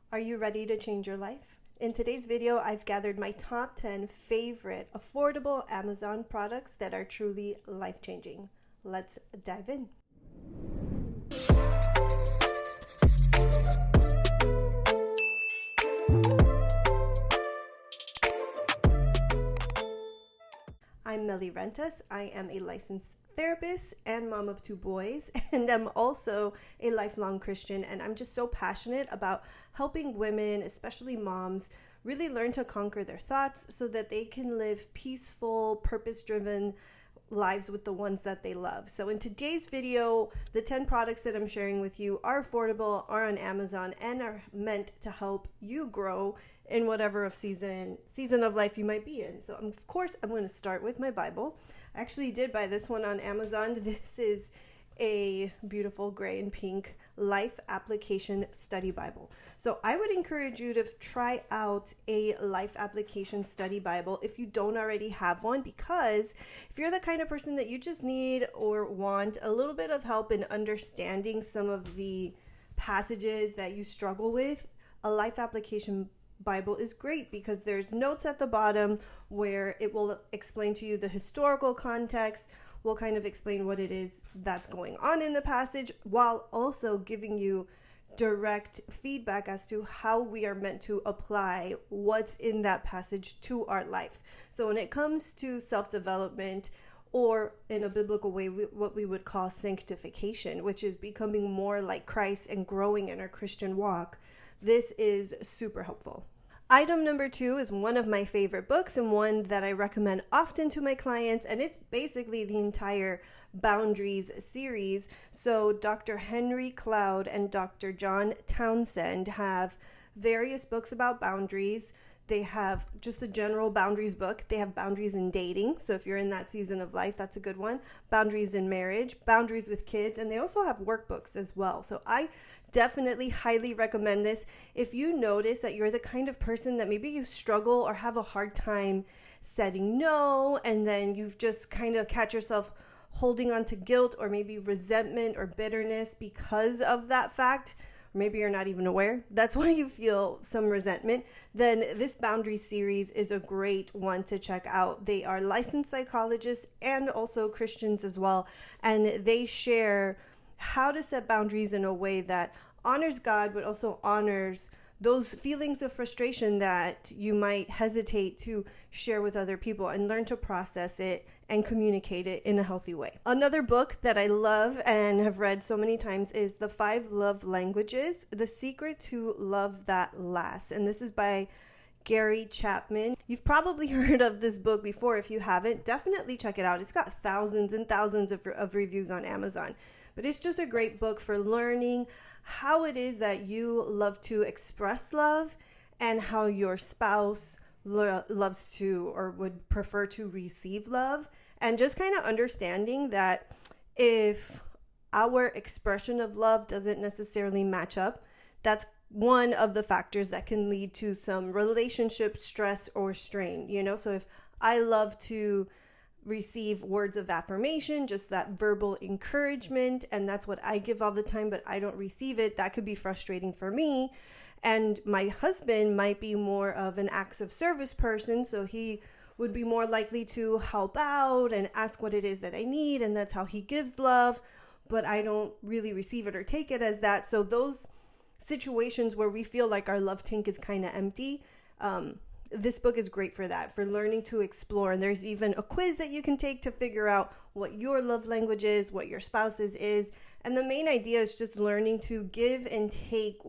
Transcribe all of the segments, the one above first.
Are you ready to change your life? In today's video, I've gathered my top 10 favorite affordable Amazon products that are truly life-changing. Let's dive in. I'm Meli Rentas. I am a licensed therapist and mom of 2 boys, and I'm also a lifelong Christian, and I'm just so passionate about helping women, especially moms, really learn to conquer their thoughts so that they can live peaceful, purpose-driven lives with the ones that they love. So in today's video, the 10 products that I'm sharing with you are affordable, are on Amazon, and are meant to help you grow in whatever season of life you might be in. So of course, I'm going to start with my Bible. I actually did buy this one on Amazon. This is a beautiful gray and pink life application study Bible. So I would encourage you to try out a life application study Bible if you don't already have one, because if you're the kind of person that you just need or want a little bit of help in understanding some of the passages that you struggle with, a life application Bible is great because there's notes at the bottom where it will explain to you the historical context, will kind of explain what it is that's going on in the passage, while also giving you direct feedback as to how we are meant to apply what's in that passage to our life. So when it comes to self-development, or in a biblical way, what we would call sanctification, which is becoming more like Christ and growing in our Christian walk, this is super helpful. Item number 2 is one of my favorite books and one that I recommend often to my clients, and it's basically the entire Boundaries series. So Dr. Henry Cloud and Dr. John Townsend have various books about boundaries. They have just a general boundaries book. They have boundaries in dating. So if you're in that season of life, that's a good one. Boundaries in marriage, boundaries with kids, and they also have workbooks as well. So I definitely highly recommend this. If you notice that you're the kind of person that maybe you struggle or have a hard time setting no, and then you've just kind of catch yourself holding on to guilt or maybe resentment or bitterness because of that fact, maybe you're not even aware, that's why you feel some resentment, then this Boundaries series is a great one to check out. They are licensed psychologists and also Christians as well, and they share how to set boundaries in a way that honors God, but also honors those feelings of frustration that you might hesitate to share with other people, and learn to process it and communicate it in a healthy way. Another book that I love and have read so many times is The 5 Love Languages, The Secret to Love That Lasts. And this is by Gary Chapman. You've probably heard of this book before. If you haven't, definitely check it out. It's got thousands and thousands of reviews on Amazon. But it's just a great book for learning how it is that you love to express love and how your spouse loves to or would prefer to receive love. And just kind of understanding that if our expression of love doesn't necessarily match up, that's one of the factors that can lead to some relationship stress or strain, So if I love to receive words of affirmation, just that verbal encouragement, and that's what I give all the time, but I don't receive it, that could be frustrating for me. And my husband might be more of an acts of service person, so he would be more likely to help out and ask what it is that I need, and that's how he gives love, but I don't really receive it or take it as that. So those situations where we feel like our love tank is kind of empty, this book is great for that, for learning to explore. And there's even a quiz that you can take to figure out what your love language is, what your spouse's is. And the main idea is just learning to give and take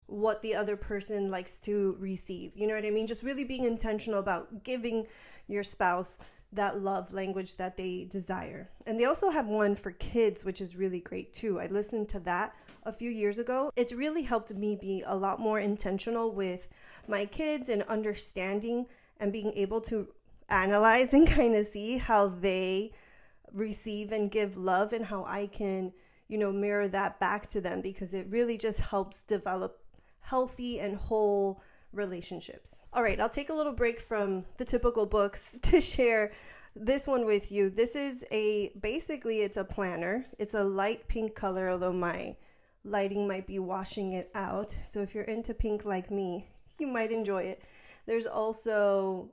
what the other person likes to receive. You know what I mean? Just really being intentional about giving your spouse that love language that they desire. And they also have one for kids, which is really great too. I listened to that a few years ago. It's really helped me be a lot more intentional with my kids and understanding and being able to analyze and kind of see how they receive and give love, and how I can, mirror that back to them, because it really just helps develop healthy and whole relationships. All right, I'll take a little break from the typical books to share this one with you. This is basically it's a planner. It's a light pink color, although my lighting might be washing it out. So if you're into pink like me, you might enjoy it. There's also,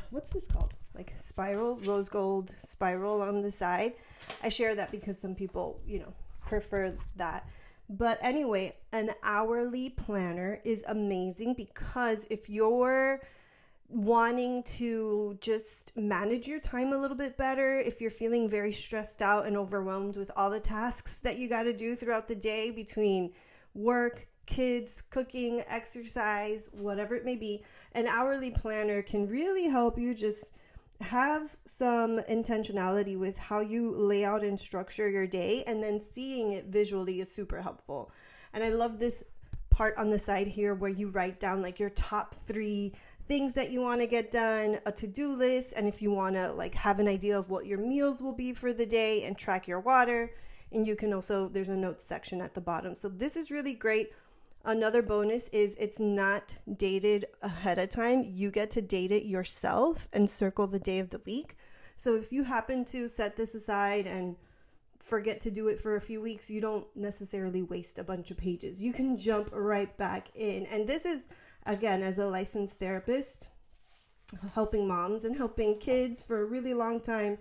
what's this called? Like spiral, rose gold spiral on the side. I share that because some people, prefer that. But anyway, an hourly planner is amazing because if you're wanting to just manage your time a little bit better, if you're feeling very stressed out and overwhelmed with all the tasks that you got to do throughout the day between work, kids, cooking, exercise, whatever it may be, an hourly planner can really help you just have some intentionality with how you lay out and structure your day, and then seeing it visually is super helpful. And I love this part on the side here where you write down like your top 3 things that you want to get done, a to-do list, and if you want to like have an idea of what your meals will be for the day and track your water. And you can also, there's a notes section at the bottom. So this is really great. Another bonus is it's not dated ahead of time. You get to date it yourself and circle the day of the week. So if you happen to set this aside and forget to do it for a few weeks, you don't necessarily waste a bunch of pages. You can jump right back in. And this is, again, as a licensed therapist, helping moms and helping kids for a really long time,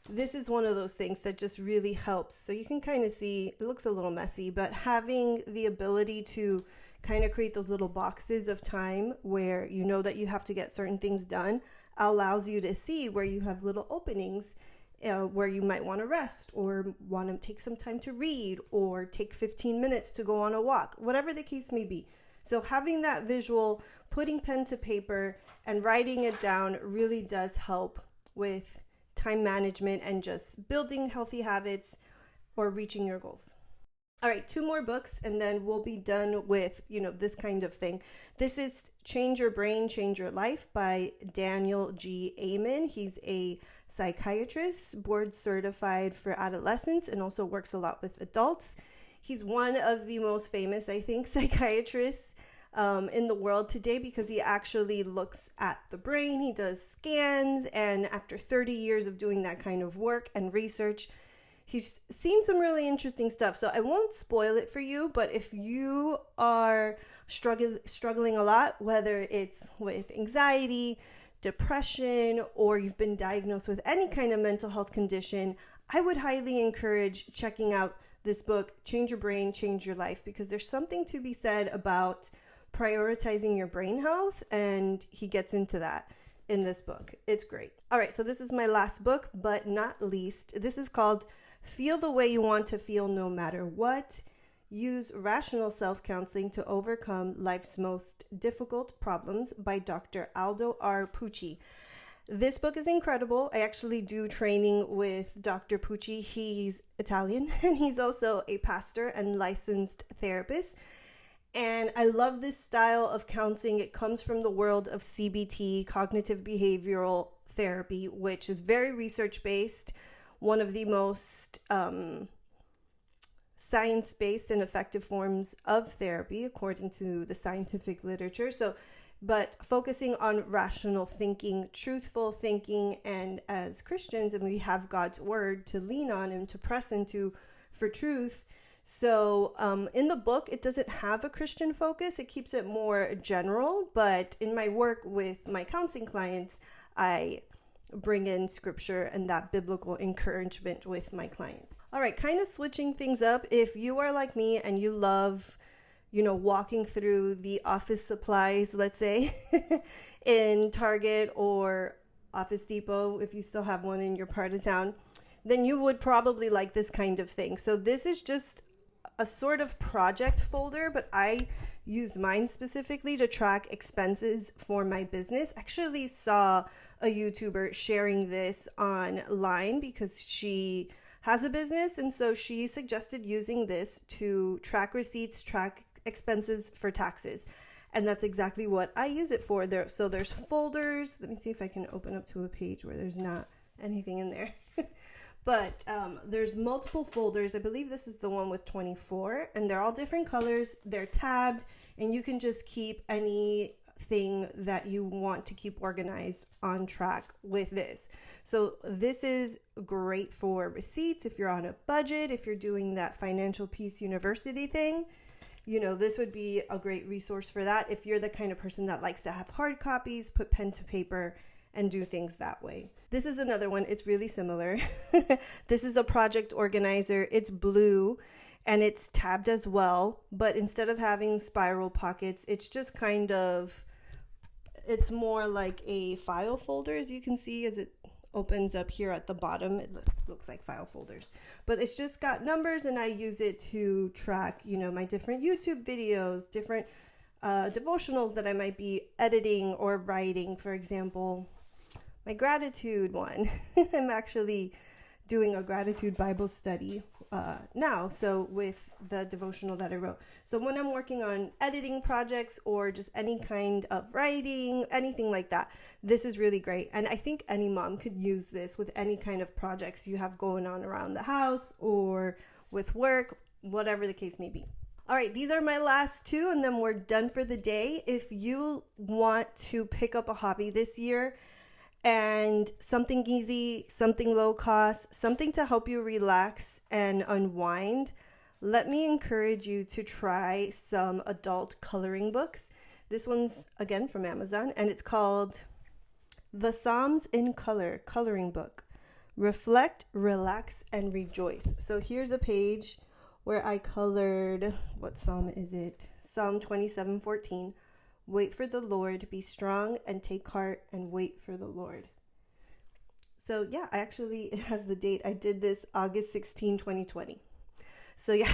this is one of those things that just really helps. So you can kind of see, it looks a little messy, but having the ability to kind of create those little boxes of time where you know that you have to get certain things done allows you to see where you have little openings where you might want to rest or want to take some time to read or take 15 minutes to go on a walk, whatever the case may be. So having that visual, putting pen to paper and writing it down really does help with time management and just building healthy habits or reaching your goals. All right, 2 more books and then we'll be done with, this kind of thing. This is Change Your Brain, Change Your Life by Daniel G. Amen. He's a psychiatrist, board certified for adolescents, and also works a lot with adults. He's one of the most famous, I think, psychiatrists in the world today because he actually looks at the brain. He does scans, and after 30 years of doing that kind of work and research, he's seen some really interesting stuff. So I won't spoil it for you, but if you are struggling a lot, whether it's with anxiety, depression, or you've been diagnosed with any kind of mental health condition, I would highly encourage checking out this book, Change Your Brain, Change Your Life, because there's something to be said about prioritizing your brain health, and he gets into that in this book. It's great. All right, so this is my last book, but not least. This is called Feel the Way You Want to Feel No Matter What. Use Rational Self-Counseling to Overcome Life's Most Difficult Problems by Dr. Aldo R. Pucci. This book is incredible. I actually do training with Dr. Pucci. He's Italian, and he's also a pastor and licensed therapist. And I love this style of counseling. It comes from the world of CBT, cognitive behavioral therapy, which is very research-based, one of the most science-based and effective forms of therapy, according to the scientific literature. But focusing on rational thinking, truthful thinking, and as Christians, and we have God's word to lean on and to press into for truth. So in the book, it doesn't have a Christian focus. It keeps it more general. But in my work with my counseling clients, I bring in scripture and that biblical encouragement with my clients. All right, kind of switching things up. If you are like me and you love, walking through the office supplies, let's say, in Target or Office Depot, if you still have one in your part of town, then you would probably like this kind of thing. So this is just a sort of project folder, but I used mine specifically to track expenses for my business. Actually saw a YouTuber sharing this online because she has a business, and so she suggested using this to track receipts, track expenses for taxes. And that's exactly what I use it for. So there's folders. Let me see if I can open up to a page where there's not anything in there. But there's multiple folders. I believe this is the one with 24, and they're all different colors. They're tabbed, and you can just keep any thing that you want to keep organized on track with this. So this is great for receipts if you're on a budget, if you're doing that Financial Peace University thing. This would be a great resource for that if you're the kind of person that likes to have hard copies, put pen to paper, and do things that way. This is another one. It's really similar. This is a project organizer. It's blue and it's tabbed as well, but instead of having spiral pockets, it's just it's more like a file folder, as you can see as it opens up here at the bottom. It looks like file folders, but it's just got numbers, and I use it to track, my different YouTube videos, different devotionals that I might be editing or writing. For example, my gratitude one. I'm actually doing a gratitude Bible study now, so with the devotional that I wrote. So when I'm working on editing projects or just any kind of writing, anything like that, this is really great. And I think any mom could use this with any kind of projects you have going on around the house or with work, whatever the case may be. All right, these are my last two, and then we're done for the day. If you want to pick up a hobby this year, and something easy, something low cost, something to help you relax and unwind, let me encourage you to try some adult coloring books. This one's, again, from Amazon, and it's called The Psalms in Color Coloring Book. Reflect, Relax, and Rejoice. So here's a page where I colored, what psalm is it? Psalm 27:14. Wait for the Lord, be strong and take heart and wait for the Lord. So yeah, it has the date. I did this August 16, 2020. So yeah,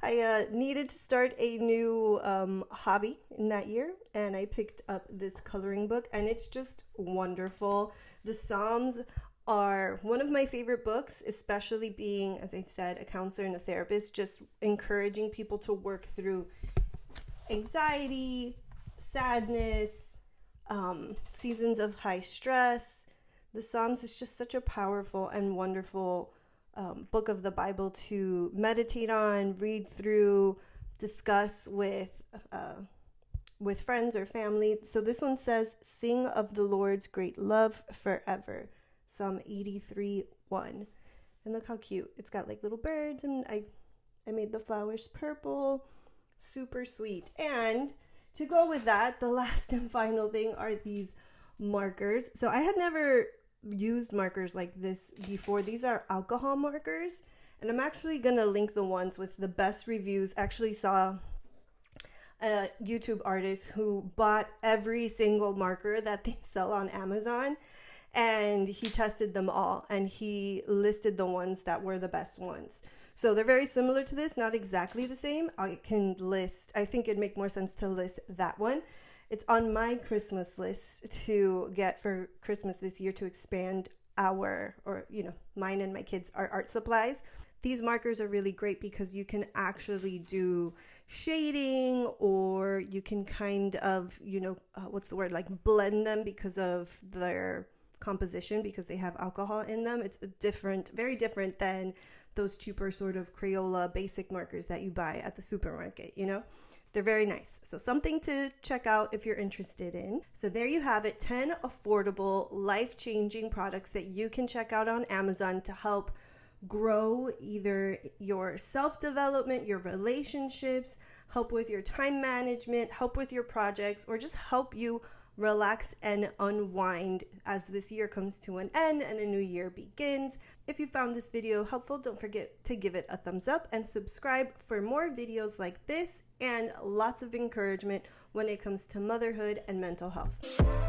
I needed to start a new hobby in that year, and I picked up this coloring book, and it's just wonderful. The Psalms are one of my favorite books, especially being, as I've said, a counselor and a therapist, just encouraging people to work through anxiety, sadness, seasons of high stress. The Psalms is just such a powerful and wonderful book of the Bible to meditate on, read through, discuss with friends or family. So this one says, "Sing of the Lord's great love forever." Psalm 83:1. And look how cute. It's got like little birds, and I made the flowers purple. Super sweet. And to go with that, the last and final thing are these markers. So I had never used markers like this before. These are alcohol markers, and I'm actually gonna link the ones with the best reviews. Actually saw a YouTube artist who bought every single marker that they sell on Amazon, and he tested them all, and he listed the ones that were the best ones. So they're very similar to this, not exactly the same. I think it'd make more sense to list that one. It's on my Christmas list to get for Christmas this year to expand mine and my kids' our art supplies. These markers are really great because you can actually do shading, or you can kind of, blend them because of their composition, because they have alcohol in them. It's very different than those cheaper sort of Crayola basic markers that you buy at the supermarket, They're very nice. So something to check out if you're interested in. So there you have it, 10 affordable, life-changing products that you can check out on Amazon to help grow either your self-development, your relationships, help with your time management, help with your projects, or just help you relax and unwind as this year comes to an end and a new year begins. If you found this video helpful, don't forget to give it a thumbs up and subscribe for more videos like this and lots of encouragement when it comes to motherhood and mental health.